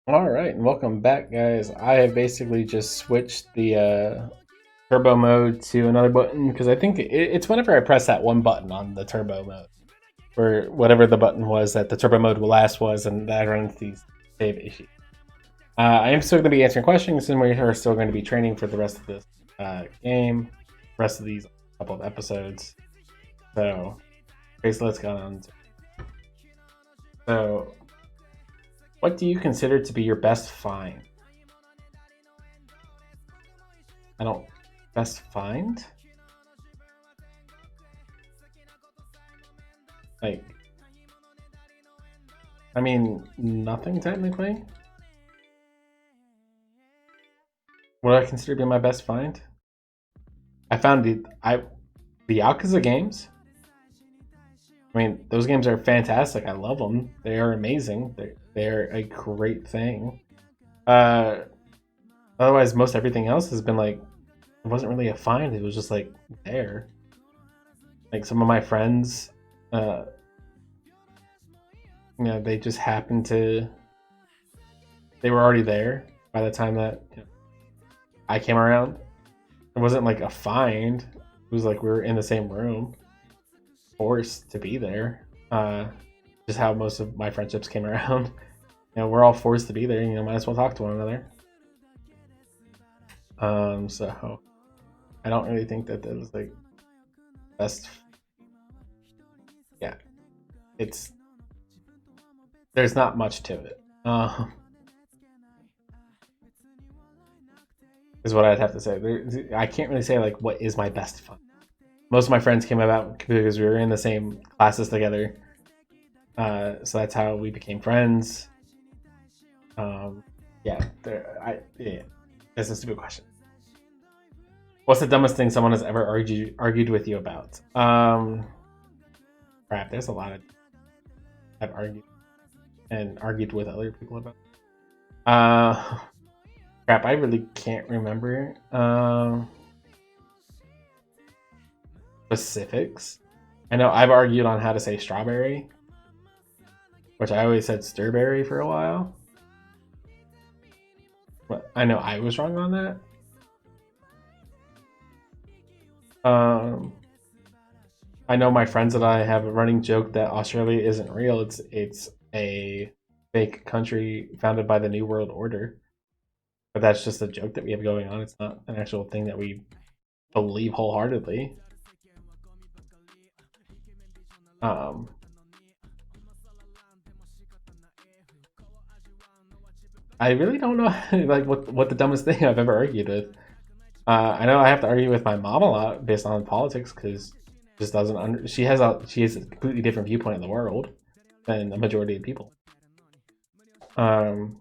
All right, and welcome back, guys. I have basically just switched the turbo mode to another button because I think it's whenever I press that one button on the turbo mode, or whatever the button was that the turbo mode last was, and that run into these save issues. I am still going to be answering questions, and we are still going to be training for the rest of this game, rest of these couple of episodes. So, basically, let's go on. So, what do you consider to be your best find? I don't. Best find? Like, I mean, nothing technically. What I consider to be my best find? I found the Yakuza games. I mean, those games are fantastic. I love them. They are amazing. They're a great thing. Uh, Otherwise, most everything else has been like, it wasn't really a find. It was just like there. Like some of my friends, uh, they just happened to. They were already there by the time that I came around. It wasn't like a find. It was like we were in the same room, forced to be there. Just how most of my friendships came around. We're all forced to be there. Might as well talk to one another. So I don't really think that was like best. Yeah, there's not much to it. Is what I'd have to say. I can't really say like what is my best fun. Most of my friends came about because we were in the same classes together. So that's how we became friends. Yeah, that's a stupid question. What's the dumbest thing someone has ever argued with you about? Crap, there's a lot of I've argued with other people about. Crap, I really can't remember specifics. I know I've argued on how to say strawberry, which I always said strawberry for a while. But I know I was wrong on that. I know my friends and I have a running joke that Australia isn't real. It's a fake country founded by the New World Order. But that's just a joke that we have going on. It's not an actual thing that we believe wholeheartedly. I really don't know like what the dumbest thing I've ever argued with. I know I have to argue with my mom a lot based on politics because just doesn't she has a completely different viewpoint of the world than the majority of people. But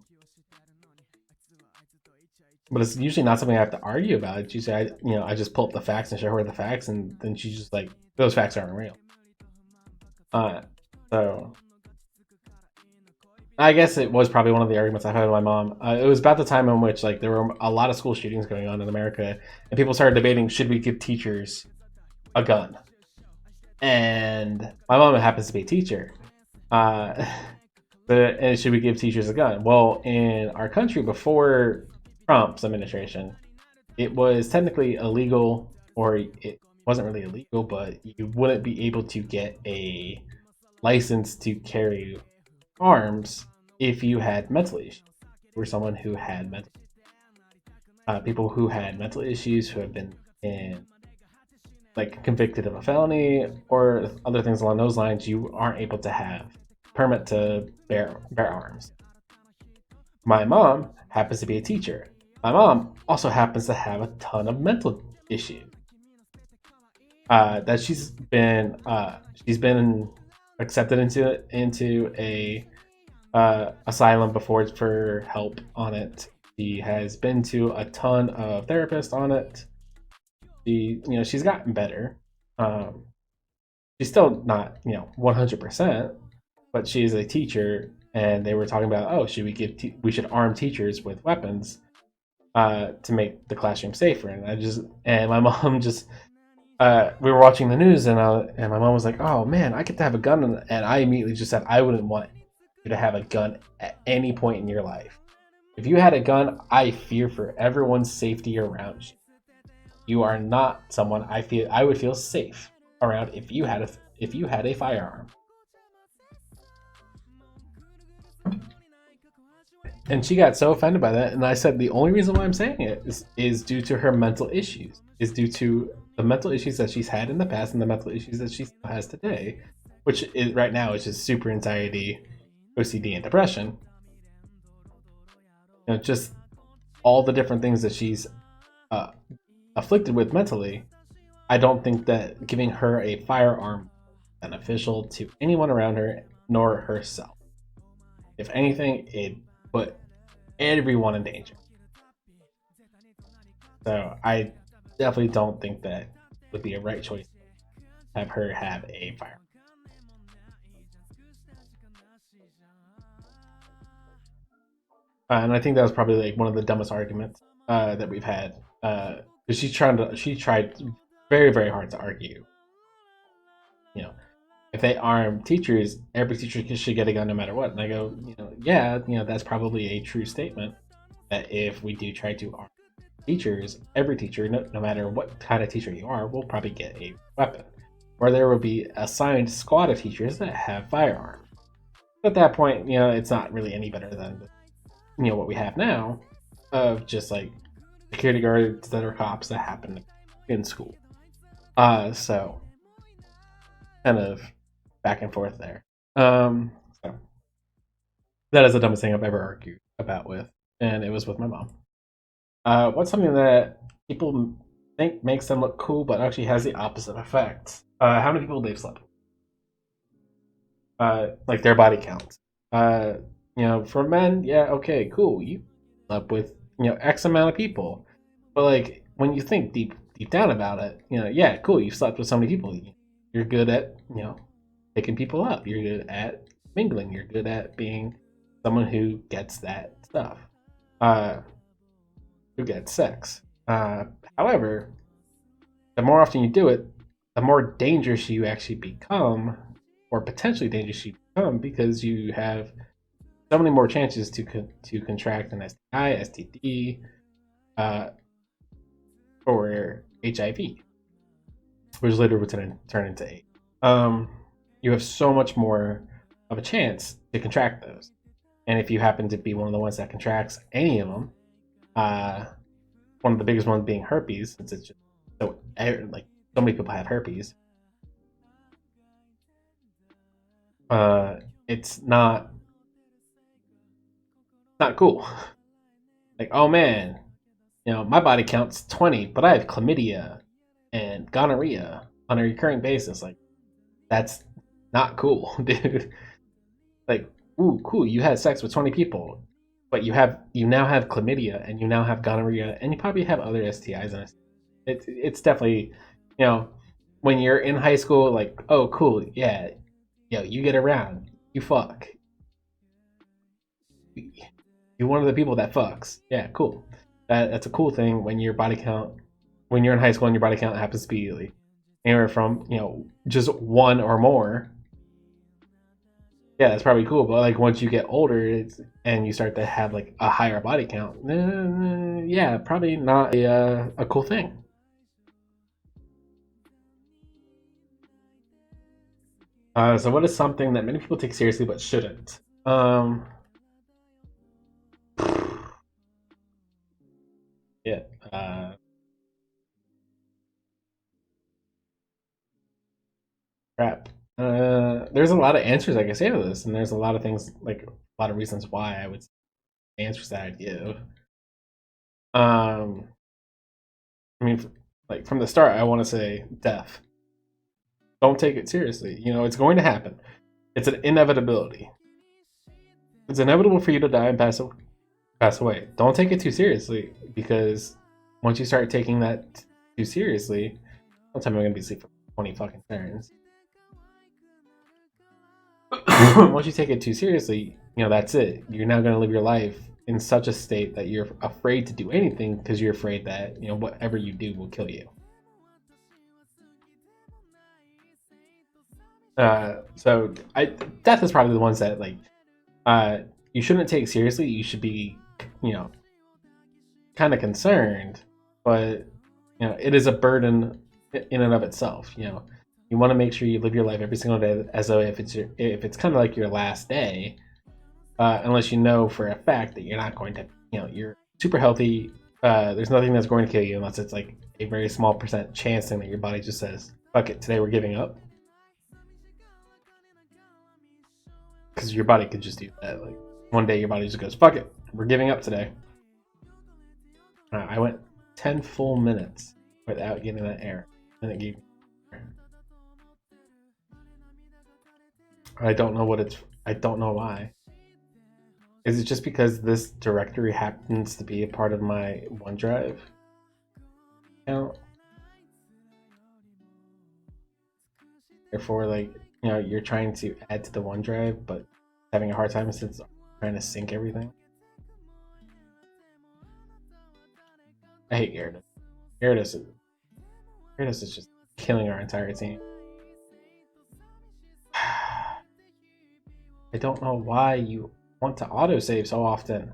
it's usually not something I have to argue about. It's usually I just pull up the facts and show her the facts, and then she's just like, those facts aren't real. So I guess it was probably one of the arguments I had with my mom. It was about the time in which like there were a lot of school shootings going on in America, and people started debating should we give teachers a gun. And my mom happens to be a teacher, and should we give teachers a gun? Well, in our country before Trump's administration, it was technically illegal, or it wasn't really illegal, but you wouldn't be able to get a license to carry arms if you had mental issues. Or someone who had people who had mental issues, who have been in like convicted of a felony or other things along those lines, you aren't able to have permit to bear arms. My mom happens to be a teacher. My mom also happens to have a ton of mental issues. That she's been accepted into a asylum before for help on it. She has been to a ton of therapists on it. She's gotten better. She's still not 100%, but she's a teacher, and they were talking about, oh, should we should arm teachers with weapons to make the classroom safer. And my mom just we were watching the news, and my mom was like, oh man, I get to have a gun, and I immediately just said I wouldn't want you to have a gun at any point in your life. If you had a gun, I fear for everyone's safety around you. You are not someone I would feel safe around if you had a firearm. And she got so offended by that, and I said the only reason why I'm saying it is due to her mental issues, is due to the mental issues that she's had in the past and the mental issues that she still has today, which is right now is just super anxiety, OCD, and depression. Just all the different things that she's uh, afflicted with mentally. I don't think that giving her a firearm is beneficial to anyone around her, nor herself. If anything, it put everyone in danger. So I definitely don't think that would be a right choice to have her have a firearm. And I think that was probably like one of the dumbest arguments that we've had. Because she tried very, very hard to argue. If they arm teachers, every teacher should get a gun no matter what. And I go, yeah, that's probably a true statement. That if we do try to arm teachers, every teacher, no matter what kind of teacher you are, will probably get a weapon. Or there will be assigned squad of teachers that have firearms. At that point, it's not really any better than what we have now, of just like security guards that are cops that happen in school. So kind of back and forth there. So that is the dumbest thing I've ever argued about with, and it was with my mom. What's something that people think makes them look cool, but actually has the opposite effect? How many people they've slept with? Like their body count. For men, yeah, okay, cool. You slept with X amount of people, but like when you think deep down about it, yeah, cool. You slept with so many people. You're good at picking people up. You're good at mingling. You're good at being someone who gets that stuff. Who gets sex. However, the more often you do it, the more dangerous you actually become, or potentially dangerous you become, because you have so many more chances to contract an STI, STD, or HIV, which later would turn into AIDS. You have so much more of a chance to contract those. And if you happen to be one of the ones that contracts any of them, one of the biggest ones being herpes, since it's just so many people have herpes. It's not cool. Like, oh man, my body count's 20, but I have chlamydia and gonorrhea on a recurring basis. Like, that's not cool, dude. Like, ooh, cool, you had sex with 20 people, but you now have chlamydia, and you now have gonorrhea, and you probably have other STIs. And it's definitely, when you're in high school, like, oh, cool, yeah, you get around, you fuck. You're one of the people that fucks. Yeah, cool. That's a cool thing when your body count, when you're in high school and your body count happens to be like anywhere from just one or more. Yeah, that's probably cool. But like once you get older, and you start to have like a higher body count, yeah, probably not a cool thing. So what is something that many people take seriously but shouldn't? Yeah. Crap. There's a lot of answers I can say to this, and there's a lot of things, like a lot of reasons why I would answers that I'd give. I mean, like from the start, I want to say death. Don't take it seriously. It's going to happen. It's an inevitability. It's inevitable for you to die and pass away. Don't take it too seriously, because once you start taking that too seriously, don't tell me I'm gonna be asleep for 20 fucking turns. Once you take it too seriously, that's it. You're now gonna live your life in such a state that you're afraid to do anything, because you're afraid that whatever you do will kill you. So death is probably the ones that like you shouldn't take seriously. You should be kind of concerned, but it is a burden in and of itself. You want to make sure you live your life every single day as though if it's kind of like your last day, unless you know for a fact that you're not going to, you're super healthy. There's nothing that's going to kill you unless it's like a very small % chance thing that your body just says, fuck it, today we're giving up. Because your body could just do that. Like one day your body just goes, fuck it, we're giving up today. I went 10 full minutes without getting that error, and it gave me error. I don't know why. Is it just because this directory happens to be a part of my OneDrive account? Therefore, like, you're trying to add to the OneDrive, but having a hard time since I'm trying to sync everything. I hate Gyarados. Gyarados is just killing our entire team. I don't know why you want to autosave so often.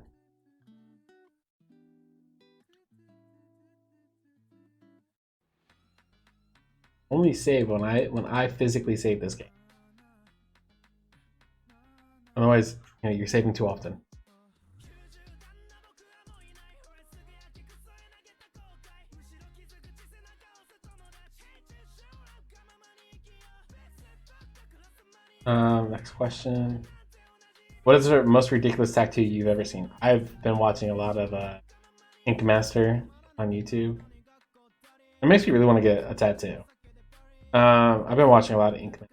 Only save when I physically save this game. Otherwise, you're saving too often. Next question. What is the most ridiculous tattoo you've ever seen? I've been watching a lot of Ink Master on YouTube. It makes me really want to get a tattoo. I've been watching a lot of Ink Master.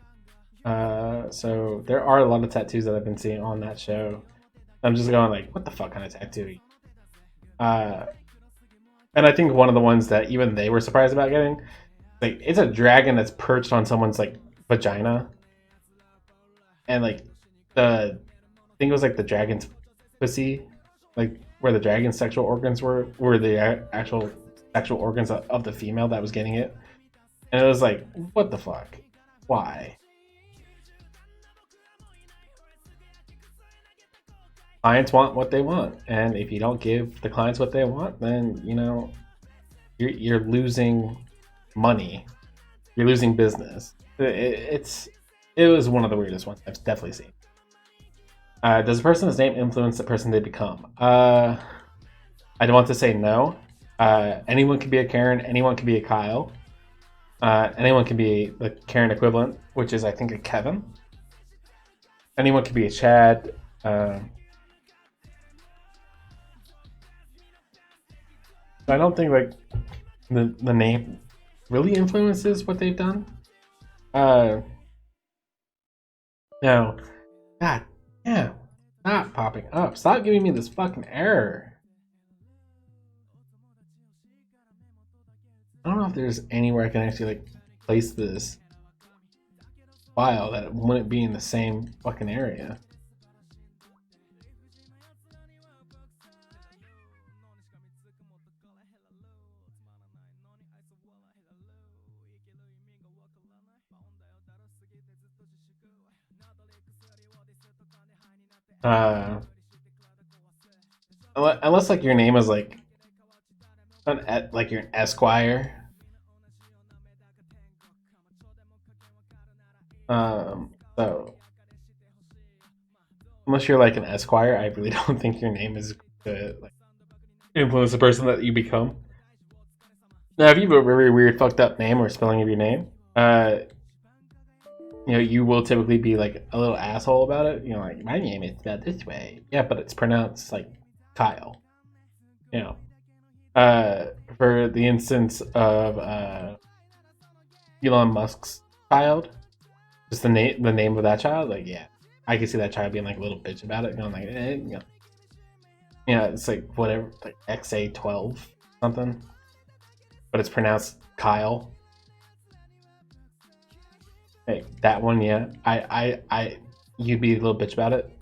So there are a lot of tattoos that I've been seeing on that show. I'm just going like, what the fuck kind of tattoo? And I think one of the ones that even they were surprised about getting, like, it's a dragon that's perched on someone's like vagina. And like I think it was like the dragon's pussy, like where the dragon's sexual organs were the actual sexual organs of the female that was getting it. And it was like, what the fuck? Why? Clients want what they want, and if you don't give the clients what they want, then you're losing money. You're losing business. It was one of the weirdest ones I've definitely seen. Does a person's name influence the person they become? I don't want to say no. Anyone can be a Karen. Anyone can be a Kyle. Anyone can be the Karen equivalent, which is, I think, a Kevin. Anyone can be a Chad. I don't think like the name really influences what they've done. No. God damn. Stop popping up. Stop giving me this fucking error. I don't know if there's anywhere I can actually like place this file that it wouldn't be in the same fucking area. Unless like your name is like you're an Esquire. So unless you're like an Esquire, I really don't think your name is to like influence the person that you become. Now, if you have a very weird, fucked up name or spelling of your name, you will typically be like a little asshole about it. Like, my name is spelled this way. Yeah, but it's pronounced like Kyle. For the instance of Elon Musk's child, just the name of that child, like, yeah, I can see that child being like a little bitch about it, going like, it's like whatever, like XA12 something, but it's pronounced Kyle. Hey, that one, yeah, you'd be a little bitch about it.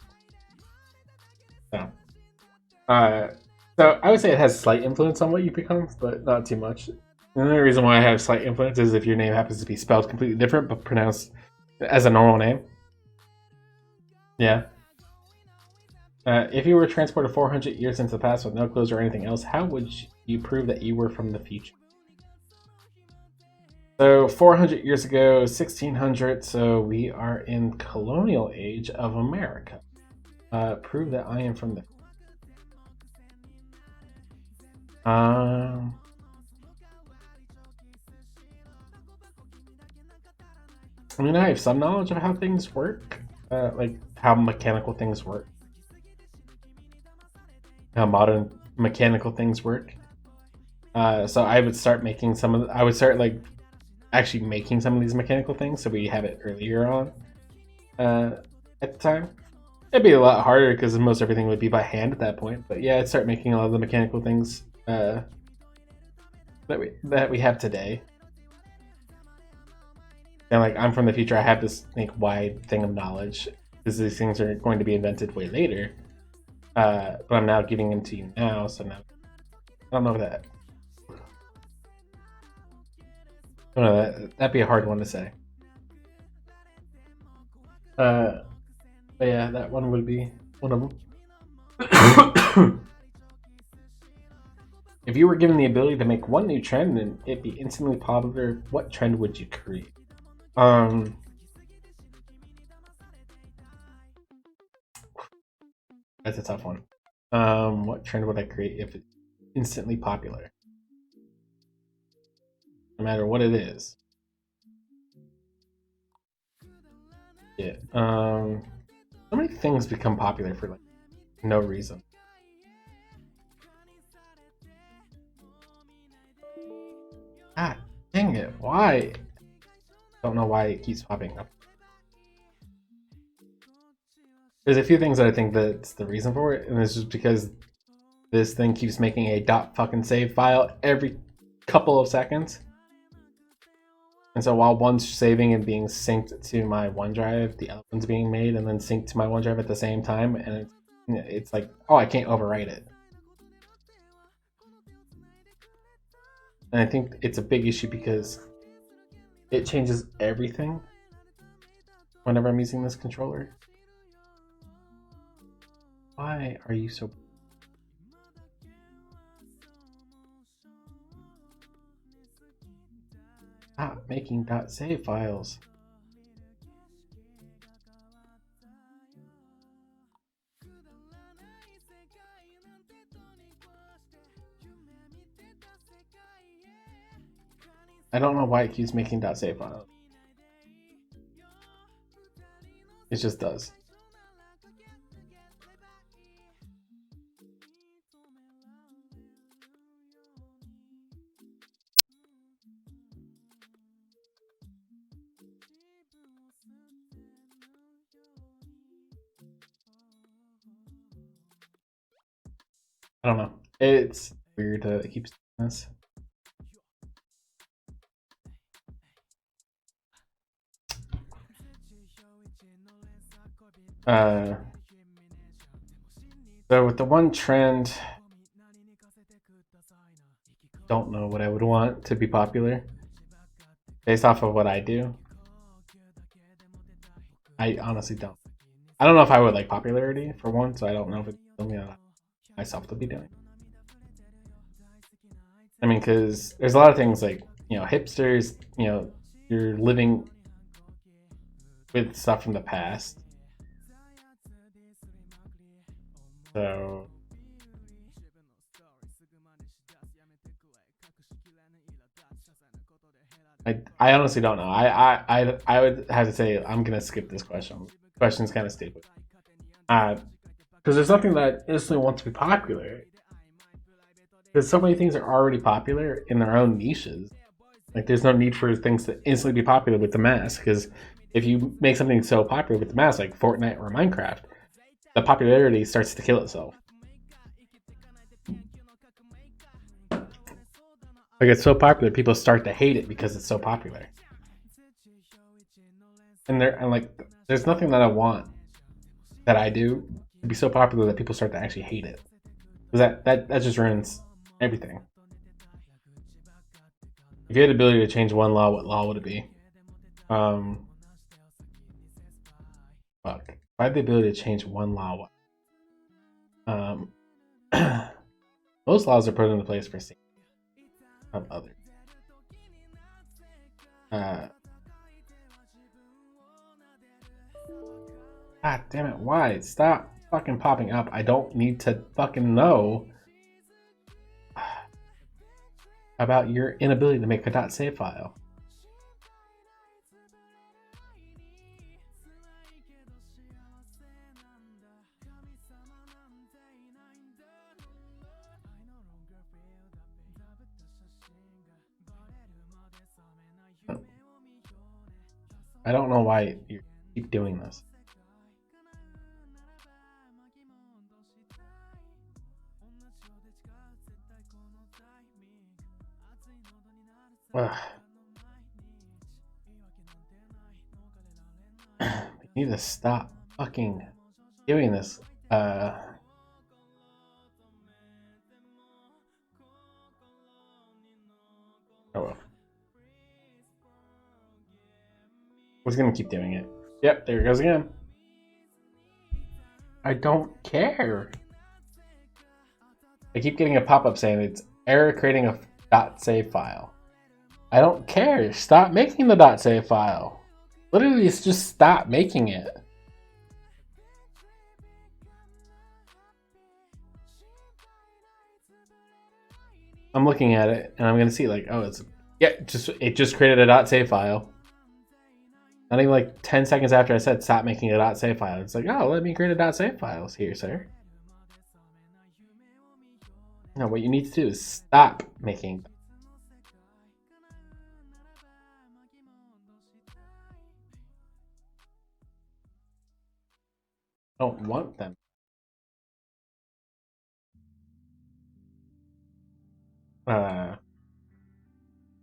So I would say it has slight influence on what you become, but not too much. And the only reason why I have slight influence is if your name happens to be spelled completely different, but pronounced as a normal name. Yeah. If you were transported 400 years into the past with no clothes or anything else, how would you prove that you were from the future? So 400 years ago, 1600, so we are in colonial age of America. Prove that I am from the... I mean, I have some knowledge of how things work, like how mechanical things work, how modern mechanical things work. So I would start making I would start like actually making some of these mechanical things, so we have it earlier on at the time. It'd be a lot harder because most everything would be by hand at that point. But yeah, I'd start making a lot of the mechanical things that we have today. And like, I'm from the future. I have this like wide thing of knowledge because these things are going to be invented way later. But I'm now giving them to you now, so now I don't know that. I don't know, that'd be a hard one to say. But yeah, that one would be one of them. If you were given the ability to make one new trend and it be instantly popular, what trend would you create? That's a tough one. What trend would I create if it's instantly popular? No matter what it is. Yeah. So many things become popular for like no reason. Ah, dang it! Why? Don't know why it keeps popping up. There's a few things that I think that's the reason for it, and it's just because this thing keeps making a .fucking-save file every couple of seconds. And so while one's saving and being synced to my OneDrive, the other one's being made and then synced to my OneDrive at the same time, and it's like, oh, I can't overwrite it. And I think it's a big issue because it changes everything whenever I'm using this controller. Why are you so... Stop making .save files. I don't know why it keeps making .save files. It just does. I don't know. It's weird that it keeps doing this. So with the one trend, don't know what I would want to be popular based off of what I do. I honestly don't. I don't know if I would like popularity for one, so I don't know if it's something I myself to be doing. I mean, because there's a lot of things like, you know, hipsters, you know, you're living with stuff from the past. So I honestly don't know. I would have to say I'm gonna skip this question. The question's kind of stupid. Because there's nothing that instantly wants to be popular. Because so many things are already popular in their own niches. Like there's no need for things to instantly be popular with the mass. Because if you make something so popular with the mass, like Fortnite or Minecraft, the popularity starts to kill itself. Like it's so popular, people start to hate it because it's so popular. And there's nothing that I want that I do to be so popular that people start to actually hate it. Because that just ruins everything. If you had the ability to change one law, what law would it be? Fuck. If I had the ability to change one law, what? Um, most laws are put into place for safety of others. God damn it, why? Stop fucking popping up. I don't need to fucking know about your inability to make a .save file. I don't know why you keep doing this. Ugh. You need to stop fucking doing this. Oh well. Was gonna keep doing it. Yep, there it goes again. I don't care. I keep getting a pop-up saying it's error creating a .save file. I don't care. Stop making the .save file. Literally, just stop making it. I'm looking at it and I'm gonna see like, oh, it just created a .save file. Not even like 10 seconds after I said stop making a .save file, it's like, oh, let me create a .save file here, sir. No, what you need to do is stop making. I don't want them.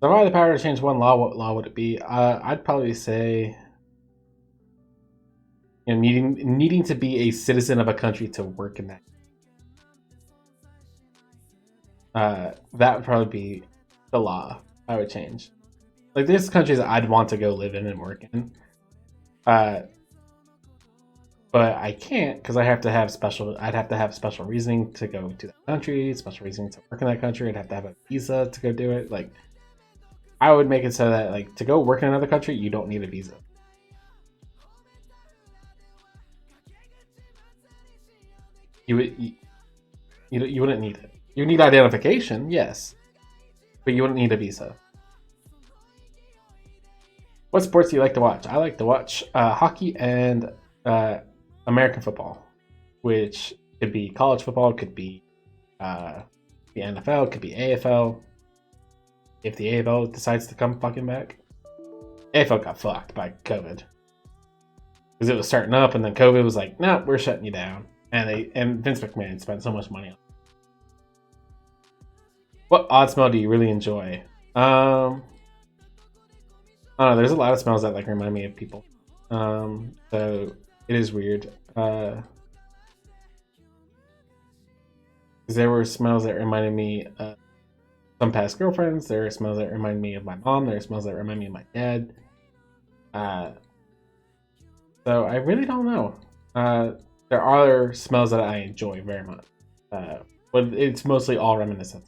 If I had the power to change one law, what law would it be? I'd probably say, you know, needing to be a citizen of a country to work in that. That would probably be the law I would change. Like, there's countries that I'd want to go live in and work in. But I can't because I'd have to have special reasoning to go to that country, special reasoning to work in that country. I'd have to have a visa to go do it. Like, I would make it so that, like, to go work in another country, you don't need a visa. You wouldn't need it. You need identification, yes, but you wouldn't need a visa. What sports do you like to watch? I like to watch hockey and American football, which could be college football, could be the NFL, could be AFL. If the AFL decides to come fucking back, AFL got fucked by COVID because it was starting up, and then COVID was like, "No, we're shutting you down." And Vince McMahon spent so much money on it. What odd smell do you really enjoy? I don't know. There's a lot of smells that like remind me of people. So it is weird. Because there were smells that reminded me of some past girlfriends. There are smells that remind me of my mom. There are smells that remind me of my dad. So I really don't know. There are smells that I enjoy very much, but it's mostly all reminiscent.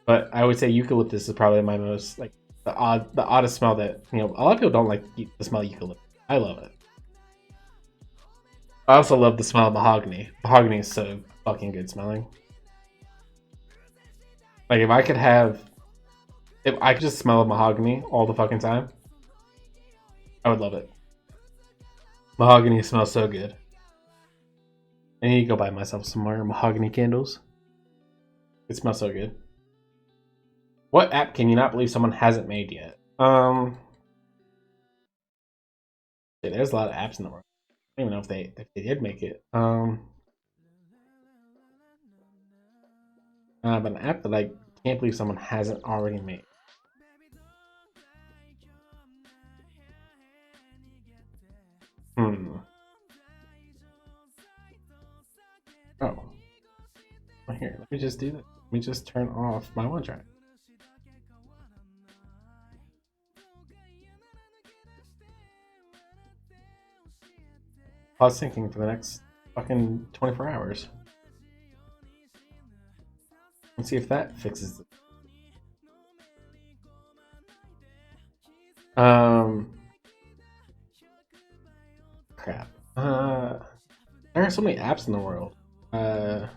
But I would say eucalyptus is probably my most like the oddest smell that, you know, a lot of people don't like the smell of eucalyptus. I love it. I also love the smell of mahogany. Mahogany is so fucking good smelling. Like, if I could just smell mahogany all the fucking time, I would love it. Mahogany smells so good. I need to go buy myself some more mahogany candles. It smells so good. What app can you not believe someone hasn't made yet? Yeah, there's a lot of apps in the world. I don't even know if they did make it. But an app that I can't believe someone hasn't already made. Oh. Well, here, let me just do that. Let me just turn off my OneDrive. I was thinking for the next fucking 24 hours. Let's see if that fixes it. Crap. There are so many apps in the world. I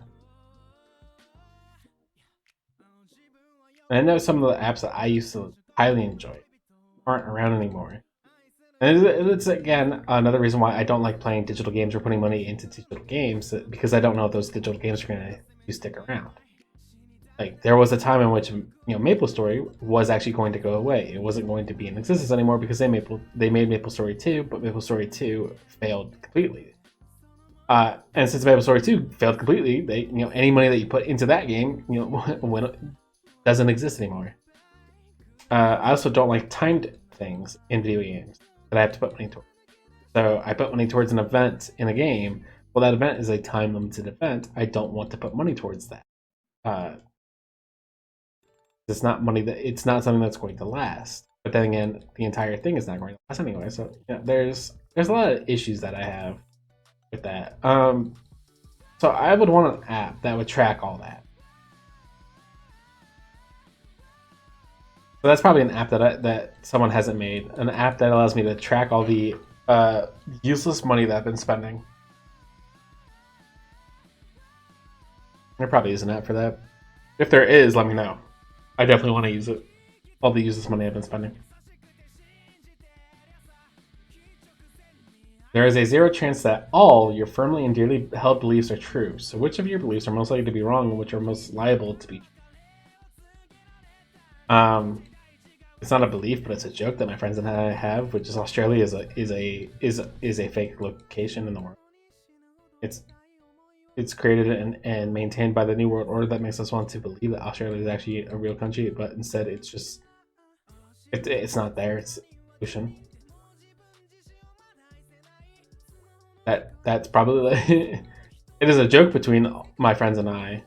know some of the apps that I used to highly enjoy aren't around anymore. And it's again another reason why I don't like playing digital games or putting money into digital games, because I don't know if those digital games are going to stick around. Like there was a time in which MapleStory was actually going to go away. It wasn't going to be in existence anymore because they made MapleStory 2, but MapleStory 2 failed completely. And since MapleStory 2 failed completely, they any money that you put into that game doesn't exist anymore. I also don't like timed things in video games that I have to put money towards. So I put money towards an event in a game. Well, that event is a time limited event. I don't want to put money towards that. It's not money it's not something that's going to last. But then again, the entire thing is not going to last anyway. So there's a lot of issues that I have with that. So I would want an app that would track all that. So that's probably an app that someone hasn't made. An app that allows me to track all the useless money that I've been spending. There probably is an app for that. If there is, let me know. I definitely want to use it. All the useless money I've been spending. There is a 0 chance that all your firmly and dearly held beliefs are true. So which of your beliefs are most likely to be wrong and which are most liable to be true? It's not a belief, but it's a joke that my friends and I have, which is Australia is a fake location in the world. It's created and maintained by the New World Order that makes us want to believe that Australia is actually a real country, but instead it's just it's not there. It's ocean. That's probably it is a joke between my friends and I.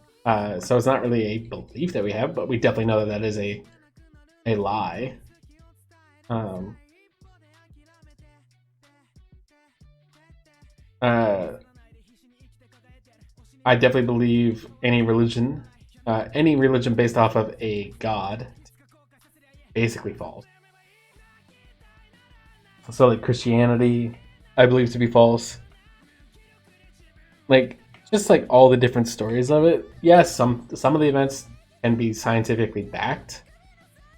So it's not really a belief that we have, but we definitely know that is a lie. I definitely believe any religion based off of a god, basically false. So like Christianity, I believe to be false. Like just like all the different stories of it. Yes, some of the events can be scientifically backed.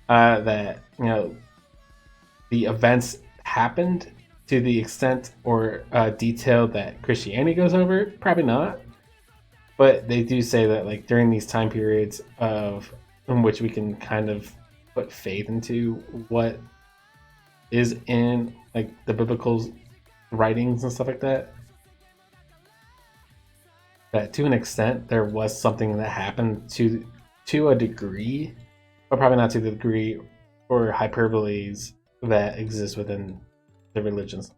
That the events happened to the extent or detail that Christianity goes over. Probably not. But they do say that like during these time periods in which we can kind of put faith into what is in like the biblical writings and stuff like that, that to an extent there was something that happened to a degree, but probably not to the degree or hyperboles that exist within the religions.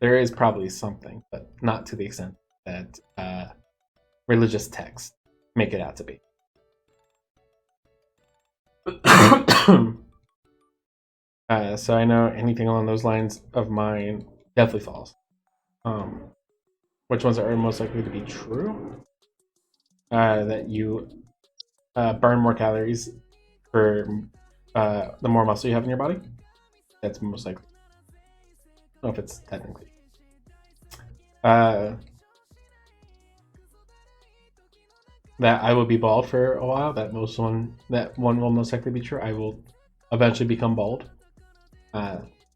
There is probably something, but not to the extent that religious texts make it out to be. So I know anything along those lines of mine definitely false. Which ones are most likely to be true? That you burn more calories for the more muscle you have in your body. That's most likely. I don't know if it's technically. That I will be bald for a while. That one will most likely be true. I will eventually become bald.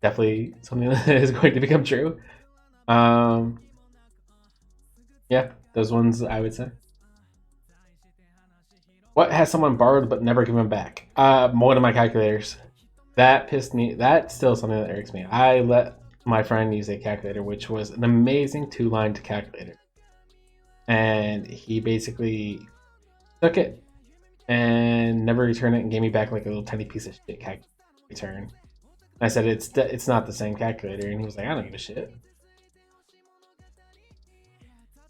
Definitely something that is going to become true. Yeah, those ones I would say. What has someone borrowed but never given back? One of my calculators. That pissed me. That's still something that irks me. I let my friend use a calculator, which was an amazing 2-line calculator, and he basically took it and never returned it and gave me back like a little tiny piece of shit calculator return. I said it's not the same calculator, and he was like, I don't give a shit.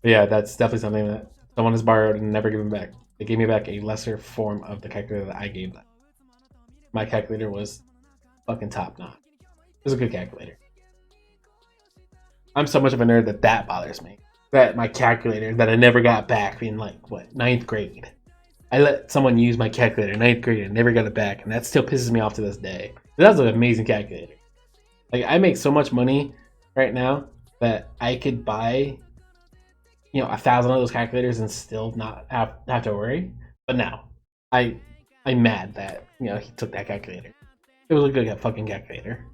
But yeah, that's definitely something that someone has borrowed and never given back. They gave me back a lesser form of the calculator that I gave them. My calculator was fucking top notch. It was a good calculator. I'm so much of a nerd that bothers me. That my calculator that I never got back in like what, 9th grade. I let someone use my calculator in 9th grade and never got it back, and that still pisses me off to this day. That was an amazing calculator. Like, I make so much money right now that I could buy, 1,000 of those calculators and still not have to worry. But now, I'm mad that he took that calculator. It was a good fucking calculator.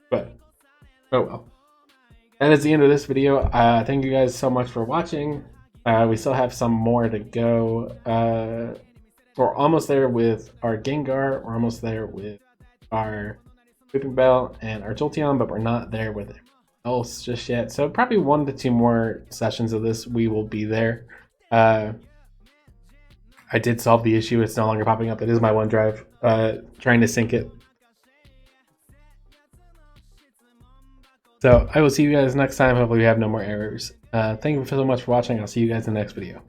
But oh well. That is the end of this video. Thank you guys so much for watching. We still have some more to go. We're almost there with our Gengar. We're almost there with our Whipping Bell and our Jolteon, but we're not there with everything else just yet. So probably 1 to 2 more sessions of this, we will be there. I did solve the issue. It's no longer popping up. It is my OneDrive. Trying to sync it. So I will see you guys next time. Hopefully we have no more errors. Thank you so much for watching. I'll see you guys in the next video.